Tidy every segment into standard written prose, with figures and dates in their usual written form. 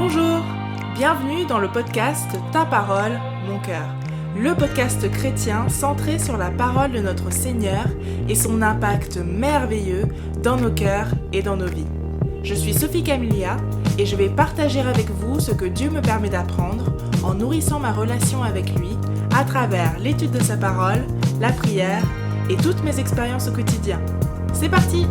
Bonjour, bienvenue dans le podcast Ta parole, mon cœur, le podcast chrétien centré sur la parole de notre Seigneur et son impact merveilleux dans nos cœurs et dans nos vies. Je suis Sophie Camilia et je vais partager avec vous ce que Dieu me permet d'apprendre en nourrissant ma relation avec lui à travers l'étude de sa parole, la prière et toutes mes expériences au quotidien. C'est parti!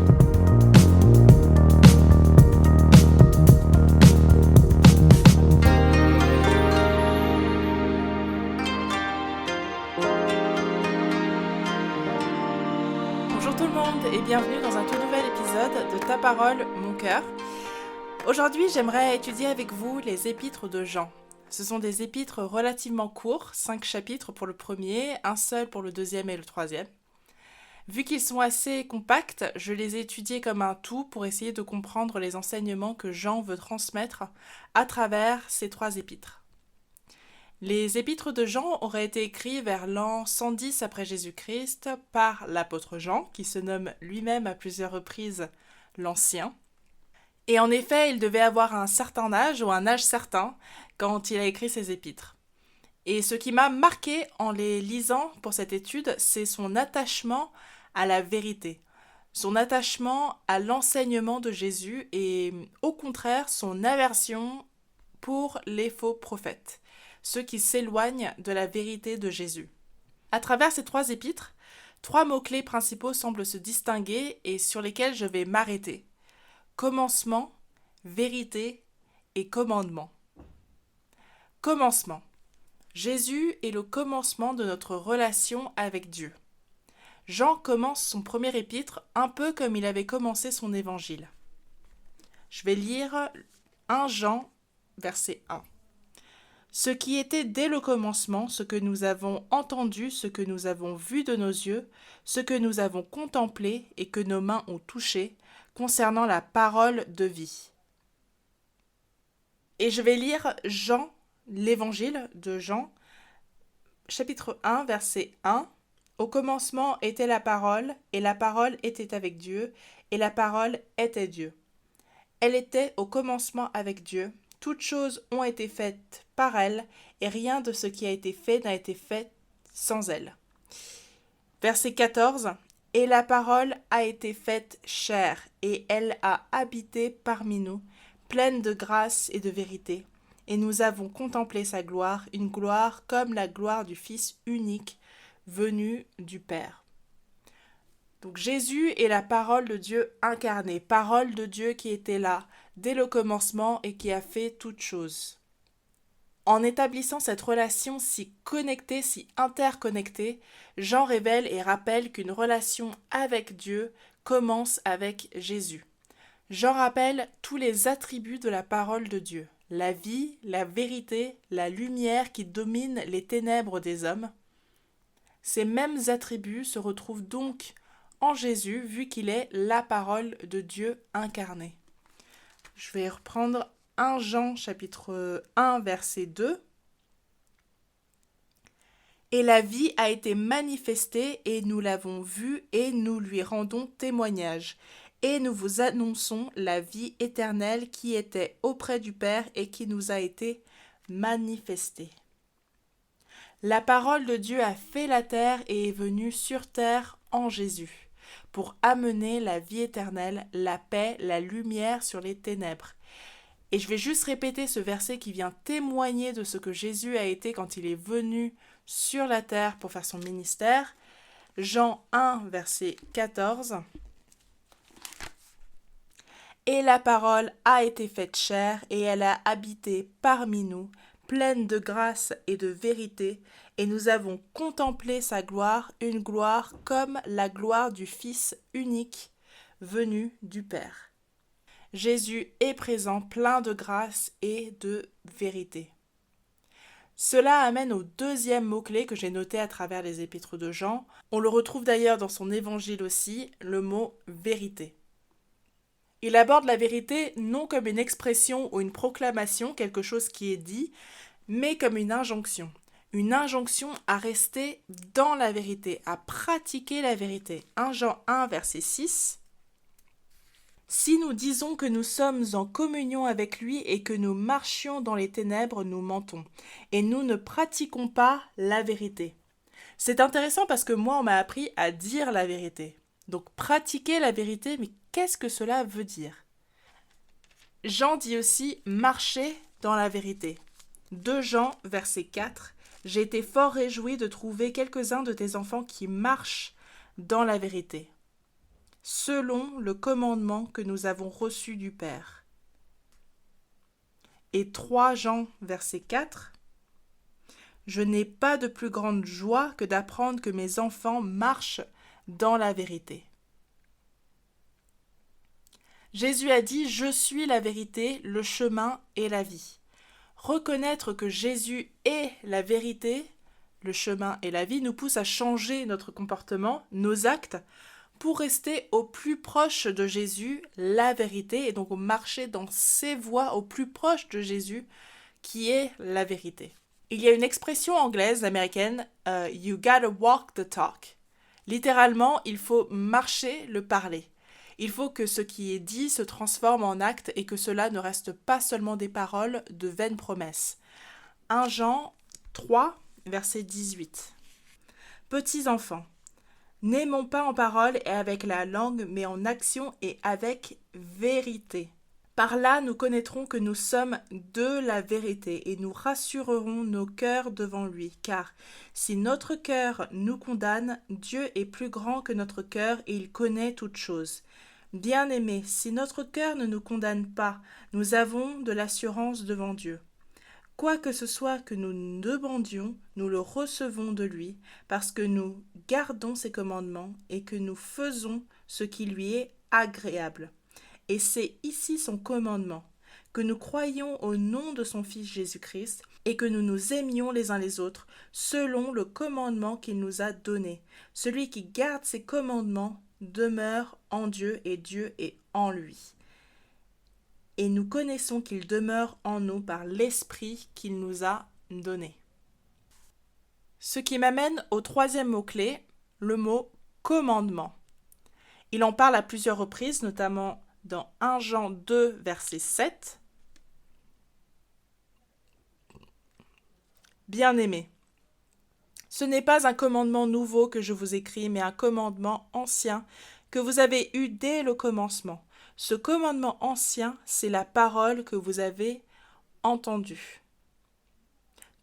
Bonjour tout le monde et bienvenue dans un tout nouvel épisode de Ta parole, mon cœur. Aujourd'hui, j'aimerais étudier avec vous les épîtres de Jean. Ce sont des épîtres relativement courts, 5 chapitres pour le premier, un seul pour le deuxième et le troisième. Vu qu'ils sont assez compacts, je les ai étudiés comme un tout pour essayer de comprendre les enseignements que Jean veut transmettre à travers ces 3 épîtres. Les épîtres de Jean auraient été écrits vers l'an 110 après Jésus-Christ par l'apôtre Jean, qui se nomme lui-même à plusieurs reprises l'Ancien. Et en effet, il devait avoir un certain âge ou un âge certain quand il a écrit ces épîtres. Et ce qui m'a marqué en les lisant pour cette étude, c'est son attachement à la vérité, son attachement à l'enseignement de Jésus et au contraire son aversion pour les faux prophètes, ceux qui s'éloignent de la vérité de Jésus. À travers ces 3 épîtres, 3 mots-clés principaux semblent se distinguer et sur lesquels je vais m'arrêter. Commencement, vérité et commandement. Commencement. Jésus est le commencement de notre relation avec Dieu. Jean commence son premier épître un peu comme il avait commencé son évangile. Je vais lire 1 Jean, verset 1. Ce qui était dès le commencement, ce que nous avons entendu, ce que nous avons vu de nos yeux, ce que nous avons contemplé et que nos mains ont touché, concernant la parole de vie. Et je vais lire Jean, l'évangile de Jean, chapitre 1, verset 1. Au commencement était la parole, et la parole était avec Dieu, et la parole était Dieu. Elle était au commencement avec Dieu. Toutes choses ont été faites par elle, et rien de ce qui a été fait n'a été fait sans elle. Verset 14. Et la parole a été faite chair, et elle a habité parmi nous, pleine de grâce et de vérité. Et nous avons contemplé sa gloire, une gloire comme la gloire du Fils unique, venu du Père. Donc Jésus est la parole de Dieu incarnée, parole de Dieu qui était là dès le commencement et qui a fait toutes choses. En établissant cette relation si connectée, si interconnectée, Jean révèle et rappelle qu'une relation avec Dieu commence avec Jésus. Jean rappelle tous les attributs de la parole de Dieu, la vie, la vérité, la lumière qui domine les ténèbres des hommes. Ces mêmes attributs se retrouvent donc en Jésus, vu qu'il est la parole de Dieu incarnée. Je vais reprendre 1 Jean chapitre 1 verset 2. Et la vie a été manifestée et nous l'avons vue et nous lui rendons témoignage. Et nous vous annonçons la vie éternelle qui était auprès du Père et qui nous a été manifestée. La parole de Dieu a fait la terre et est venue sur terre en Jésus, pour amener la vie éternelle, la paix, la lumière sur les ténèbres. Et je vais juste répéter ce verset qui vient témoigner de ce que Jésus a été quand il est venu sur la terre pour faire son ministère. Jean 1, verset 14. Et la parole a été faite chair, et elle a habité parmi nous, pleine de grâce et de vérité, et nous avons contemplé sa gloire, une gloire comme la gloire du Fils unique, venu du Père. Jésus est présent, plein de grâce et de vérité. Cela amène au deuxième mot-clé que j'ai noté à travers les épîtres de Jean. On le retrouve d'ailleurs dans son évangile aussi, le mot vérité. Il aborde la vérité non comme une expression ou une proclamation, quelque chose qui est dit, mais comme une injonction à rester dans la vérité, à pratiquer la vérité. 1 Jean 1, verset 6. Si nous disons que nous sommes en communion avec lui et que nous marchions dans les ténèbres, nous mentons, et nous ne pratiquons pas la vérité. C'est intéressant parce que moi, on m'a appris à dire la vérité. Donc pratiquer la vérité, mais qu'est-ce que cela veut dire? Jean dit aussi marcher dans la vérité. 2 Jean, verset 4. J'ai été fort réjoui de trouver quelques-uns de tes enfants qui marchent dans la vérité, selon le commandement que nous avons reçu du Père. Et 3 Jean, verset 4. Je n'ai pas de plus grande joie que d'apprendre que mes enfants marchent dans la vérité. Jésus a dit « Je suis la vérité, le chemin et la vie ». Reconnaître que Jésus est la vérité, le chemin et la vie nous pousse à changer notre comportement, nos actes, pour rester au plus proche de Jésus, la vérité, et donc marcher dans ses voies au plus proche de Jésus, qui est la vérité. Il y a une expression anglaise, américaine, you gotta walk the talk. Littéralement, il faut marcher le parler. Il faut que ce qui est dit se transforme en acte et que cela ne reste pas seulement des paroles, de vaines promesses. 1 Jean 3, verset 18. Petits enfants, n'aimons pas en parole et avec la langue, mais en action et avec vérité. Par là, nous connaîtrons que nous sommes de la vérité et nous rassurerons nos cœurs devant lui. Car si notre cœur nous condamne, Dieu est plus grand que notre cœur et il connaît toutes choses. Bien-aimés, si notre cœur ne nous condamne pas, nous avons de l'assurance devant Dieu. Quoi que ce soit que nous demandions, nous le recevons de lui, parce que nous gardons ses commandements et que nous faisons ce qui lui est agréable. Et c'est ici son commandement, que nous croyions au nom de son Fils Jésus-Christ et que nous nous aimions les uns les autres, selon le commandement qu'il nous a donné. Celui qui garde ses commandements demeure en Dieu et Dieu est en lui. Et nous connaissons qu'il demeure en nous par l'Esprit qu'il nous a donné. Ce qui m'amène au 3e mot-clé, le mot commandement. Il en parle à plusieurs reprises, notamment dans 1 Jean 2, verset 7. Bien-aimés, ce n'est pas un commandement nouveau que je vous écris, mais un commandement ancien que vous avez eu dès le commencement. Ce commandement ancien, c'est la parole que vous avez entendue.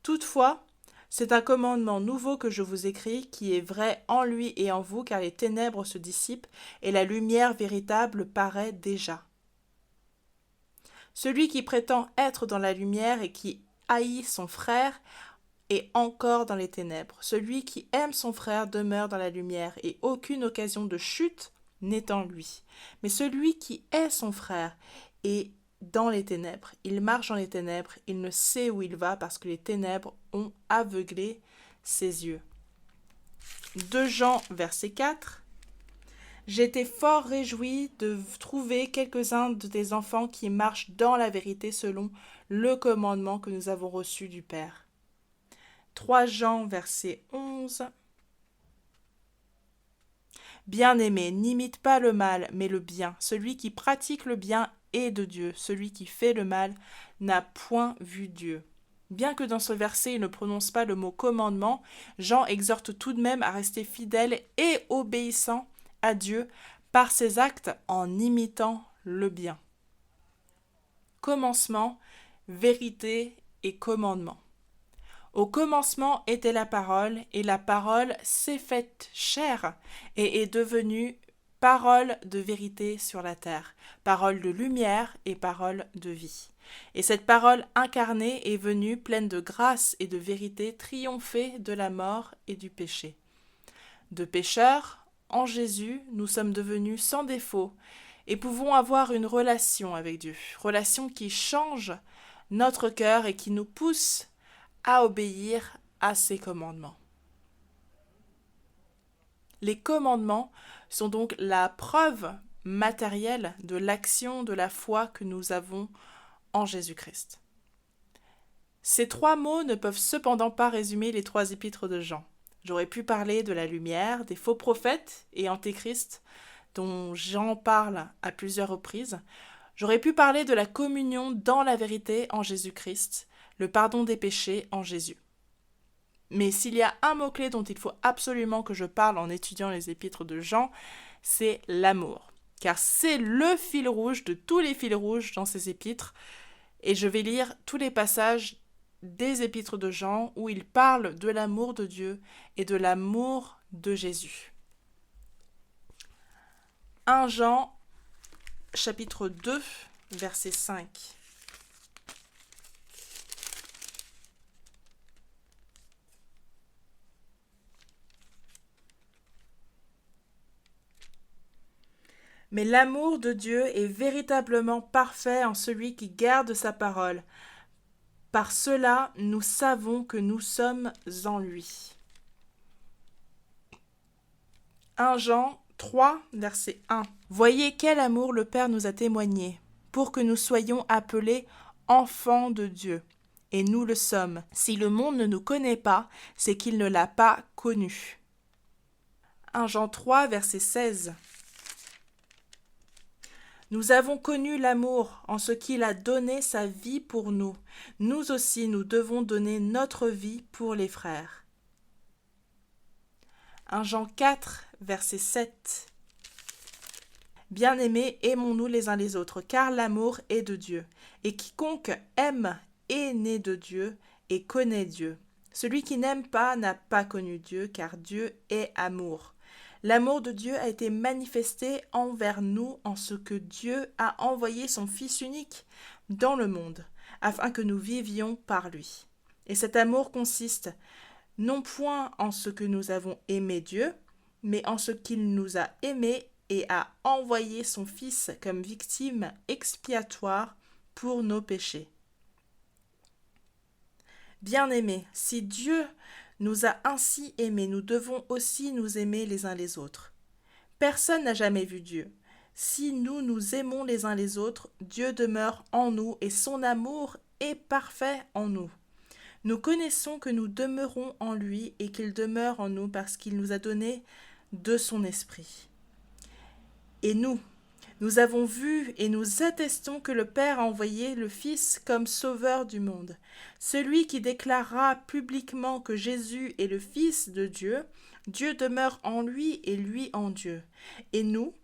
Toutefois, c'est un commandement nouveau que je vous écris, qui est vrai en lui et en vous, car les ténèbres se dissipent et la lumière véritable paraît déjà. Celui qui prétend être dans la lumière et qui haït son frère est encore dans les ténèbres. Celui qui aime son frère demeure dans la lumière et aucune occasion de chute n'est en lui. Mais celui qui hait son frère est dans les ténèbres. Il marche dans les ténèbres, il ne sait où il va parce que les ténèbres ont aveuglé ses yeux. 2 Jean, verset 4. J'étais fort réjoui de trouver quelques-uns de tes enfants qui marchent dans la vérité selon le commandement que nous avons reçu du Père. 3 Jean, verset 11. Bien-aimé, n'imite pas le mal, mais le bien. Celui qui pratique le bien est de Dieu. Celui qui fait le mal n'a point vu Dieu. Bien que dans ce verset il ne prononce pas le mot commandement, Jean exhorte tout de même à rester fidèle et obéissant à Dieu par ses actes en imitant le bien. Commencement, vérité et commandement. Au commencement était la parole, et la parole s'est faite chair et est devenue parole de vérité sur la terre, parole de lumière et parole de vie. Et cette parole incarnée est venue pleine de grâce et de vérité, triompher de la mort et du péché. De pécheurs, en Jésus, nous sommes devenus sans défaut et pouvons avoir une relation avec Dieu, relation qui change notre cœur et qui nous pousse à obéir à ses commandements. Les commandements sont donc la preuve matérielle de l'action de la foi que nous avons en Jésus-Christ. Ces 3 mots ne peuvent cependant pas résumer les 3 épîtres de Jean. J'aurais pu parler de la lumière, des faux prophètes et antéchrist, dont Jean parle à plusieurs reprises. J'aurais pu parler de la communion dans la vérité en Jésus-Christ, le pardon des péchés en Jésus. Mais s'il y a un mot-clé dont il faut absolument que je parle en étudiant les épîtres de Jean, c'est l'amour. Car c'est le fil rouge de tous les fils rouges dans ces épîtres. Et je vais lire tous les passages des épîtres de Jean où il parle de l'amour de Dieu et de l'amour de Jésus. 1 Jean, chapitre 2, verset 5. Mais l'amour de Dieu est véritablement parfait en celui qui garde sa parole. Par cela, nous savons que nous sommes en lui. 1 Jean 3, verset 1. Voyez quel amour le Père nous a témoigné, pour que nous soyons appelés enfants de Dieu. Et nous le sommes. Si le monde ne nous connaît pas, c'est qu'il ne l'a pas connu. 1 Jean 3, verset 16. Nous avons connu l'amour en ce qu'il a donné sa vie pour nous. Nous aussi, nous devons donner notre vie pour les frères. 1 Jean 4, verset 7. Bien-aimés, aimons-nous les uns les autres, car l'amour est de Dieu. Et quiconque aime est né de Dieu et connaît Dieu. Celui qui n'aime pas n'a pas connu Dieu, car Dieu est amour. L'amour de Dieu a été manifesté envers nous en ce que Dieu a envoyé son Fils unique dans le monde, afin que nous vivions par lui. Et cet amour consiste non point en ce que nous avons aimé Dieu, mais en ce qu'il nous a aimés et a envoyé son Fils comme victime expiatoire pour nos péchés. Bien-aimés, si Dieu nous a ainsi aimés, nous devons aussi nous aimer les uns les autres. Personne n'a jamais vu Dieu. Si nous nous aimons les uns les autres, Dieu demeure en nous et son amour est parfait en nous. Nous connaissons que nous demeurons en lui et qu'il demeure en nous parce qu'il nous a donné de son esprit. Et nous avons vu et nous attestons que le Père a envoyé le Fils comme sauveur du monde. Celui qui déclarera publiquement que Jésus est le Fils de Dieu, Dieu demeure en lui et lui en Dieu. Et nous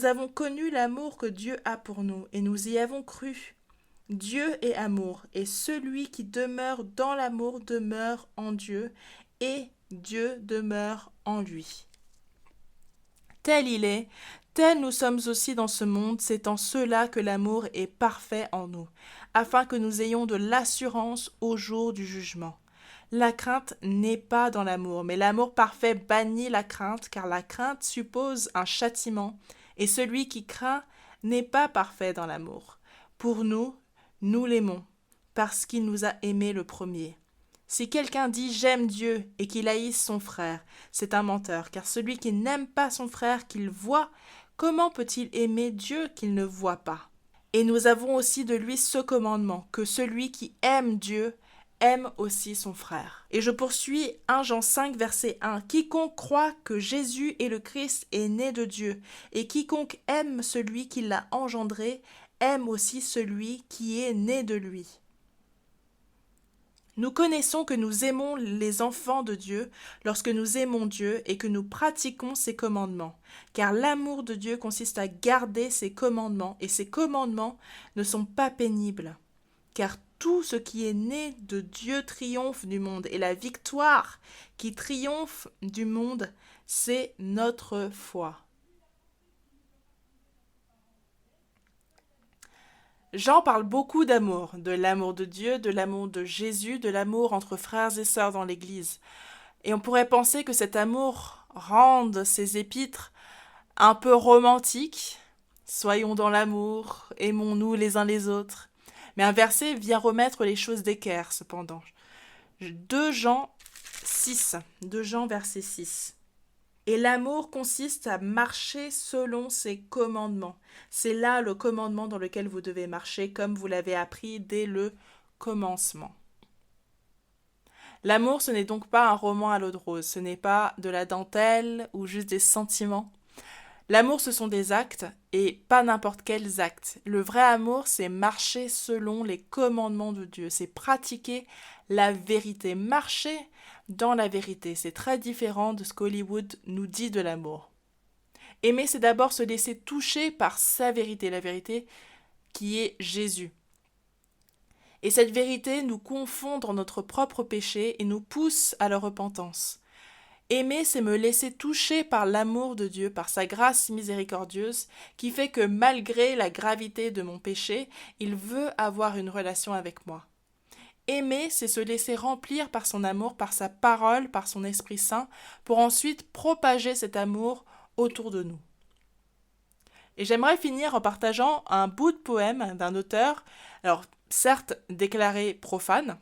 avons connu l'amour que Dieu a pour nous et nous y avons cru. Dieu est amour et celui qui demeure dans l'amour demeure en Dieu et Dieu demeure en lui. Tel il est, tel nous sommes aussi dans ce monde, c'est en cela que l'amour est parfait en nous, afin que nous ayons de l'assurance au jour du jugement. La crainte n'est pas dans l'amour, mais l'amour parfait bannit la crainte, car la crainte suppose un châtiment, et celui qui craint n'est pas parfait dans l'amour. Pour nous, nous l'aimons, parce qu'il nous a aimés le premier. Si quelqu'un dit « j'aime Dieu » et qu'il haïsse son frère, c'est un menteur, car celui qui n'aime pas son frère qu'il voit, comment peut-il aimer Dieu qu'il ne voit pas? Et nous avons aussi de lui ce commandement, que celui qui aime Dieu aime aussi son frère. Et je poursuis 1 Jean 5, verset 1. Quiconque croit que Jésus est le Christ est né de Dieu, et quiconque aime celui qui l'a engendré aime aussi celui qui est né de lui. Nous connaissons que nous aimons les enfants de Dieu lorsque nous aimons Dieu et que nous pratiquons ses commandements. Car l'amour de Dieu consiste à garder ses commandements et ses commandements ne sont pas pénibles. Car tout ce qui est né de Dieu triomphe du monde et la victoire qui triomphe du monde, c'est notre foi. Jean parle beaucoup d'amour, de l'amour de Dieu, de l'amour de Jésus, de l'amour entre frères et sœurs dans l'Église. Et on pourrait penser que cet amour rende ces épîtres un peu romantiques. Soyons dans l'amour, aimons-nous les uns les autres. Mais un verset vient remettre les choses d'équerre cependant. 2 Jean 6, 2 Jean verset 6. Et l'amour consiste à marcher selon ses commandements. C'est là le commandement dans lequel vous devez marcher, comme vous l'avez appris dès le commencement. L'amour, ce n'est donc pas un roman à l'eau de rose, ce n'est pas de la dentelle ou juste des sentiments. L'amour, ce sont des actes et pas n'importe quels actes. Le vrai amour, c'est marcher selon les commandements de Dieu, c'est pratiquer la vérité, marcher dans la vérité. C'est très différent de ce qu'Hollywood nous dit de l'amour. Aimer, c'est d'abord se laisser toucher par sa vérité, la vérité qui est Jésus. Et cette vérité nous confond dans notre propre péché et nous pousse à la repentance. Aimer, c'est me laisser toucher par l'amour de Dieu, par sa grâce miséricordieuse, qui fait que malgré la gravité de mon péché, il veut avoir une relation avec moi. Aimer, c'est se laisser remplir par son amour, par sa parole, par son Esprit Saint, pour ensuite propager cet amour autour de nous. Et j'aimerais finir en partageant un bout de poème d'un auteur, alors certes déclaré profane,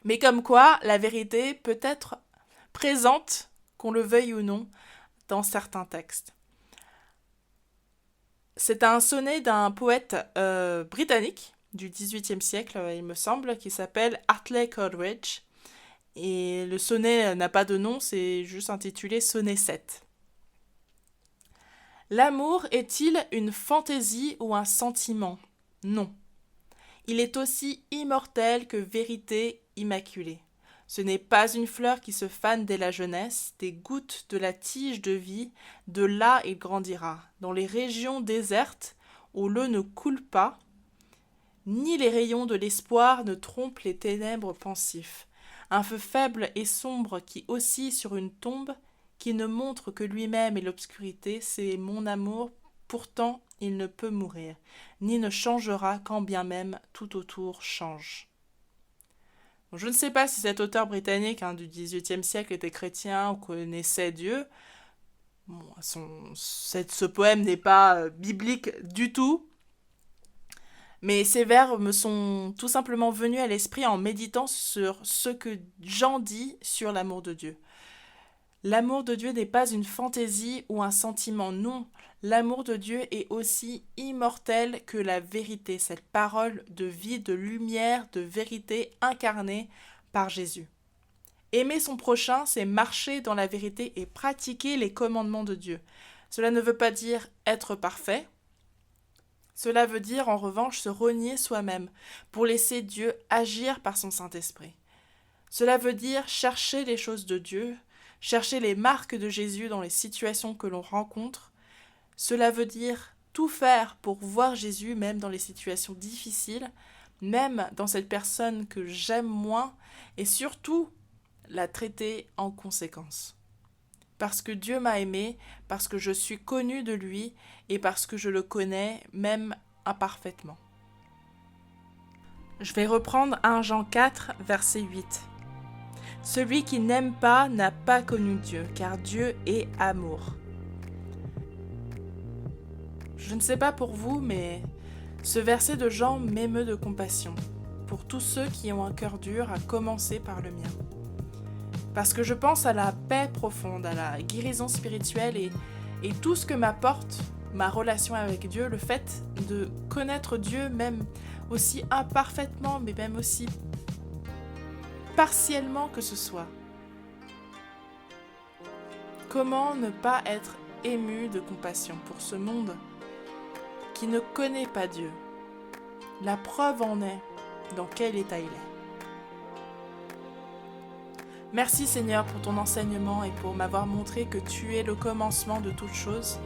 mais comme quoi la vérité peut être présente, qu'on le veuille ou non, dans certains textes. C'est un sonnet d'un poète britannique du XVIIIe siècle, il me semble, qui s'appelle Hartley Coleridge. Et le sonnet n'a pas de nom, c'est juste intitulé Sonnet 7. L'amour est-il une fantaisie ou un sentiment ? Non. Il est aussi immortel que vérité immaculée. Ce n'est pas une fleur qui se fane dès la jeunesse, des gouttes de la tige de vie, de là il grandira. Dans les régions désertes, où l'eau ne coule pas, ni les rayons de l'espoir ne trompent les ténèbres pensifs. Un feu faible et sombre qui oscille sur une tombe, qui ne montre que lui-même et l'obscurité, c'est mon amour, pourtant il ne peut mourir, ni ne changera quand bien même tout autour change. Je ne sais pas si cet auteur britannique du XVIIIe siècle était chrétien ou connaissait Dieu. Bon, ce poème n'est pas biblique du tout, mais ces vers me sont tout simplement venus à l'esprit en méditant sur ce que Jean dit sur l'amour de Dieu. L'amour de Dieu n'est pas une fantaisie ou un sentiment, non. L'amour de Dieu est aussi immortel que la vérité, cette parole de vie, de lumière, de vérité incarnée par Jésus. Aimer son prochain, c'est marcher dans la vérité et pratiquer les commandements de Dieu. Cela ne veut pas dire être parfait. Cela veut dire en revanche se renier soi-même pour laisser Dieu agir par son Saint-Esprit. Cela veut dire chercher les choses de Dieu, chercher les marques de Jésus dans les situations que l'on rencontre. Cela veut dire tout faire pour voir Jésus même dans les situations difficiles, même dans cette personne que j'aime moins, et surtout la traiter en conséquence. Parce que Dieu m'a aimé, parce que je suis connu de lui, et parce que je le connais même imparfaitement. Je vais reprendre 1 Jean 4, verset 8. Celui qui n'aime pas n'a pas connu Dieu, car Dieu est amour. Je ne sais pas pour vous, mais ce verset de Jean m'émeut de compassion pour tous ceux qui ont un cœur dur, à commencer par le mien. Parce que je pense à la paix profonde, à la guérison spirituelle et tout ce que m'apporte ma relation avec Dieu, le fait de connaître Dieu même aussi imparfaitement, mais même aussi partiellement que ce soit. Comment ne pas être ému de compassion pour ce monde qui ne connaît pas Dieu? La preuve en est dans quel état il est. Merci Seigneur pour ton enseignement et pour m'avoir montré que tu es le commencement de toutes choses,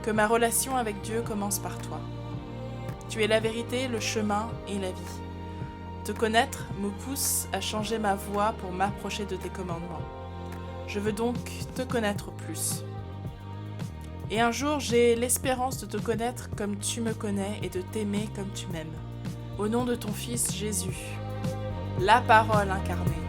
que ma relation avec Dieu commence par toi. Tu es la vérité, le chemin et la vie. Te connaître me pousse à changer ma voie pour m'approcher de tes commandements. Je veux donc te connaître plus. Et un jour, j'ai l'espérance de te connaître comme tu me connais et de t'aimer comme tu m'aimes. Au nom de ton Fils Jésus, la parole incarnée.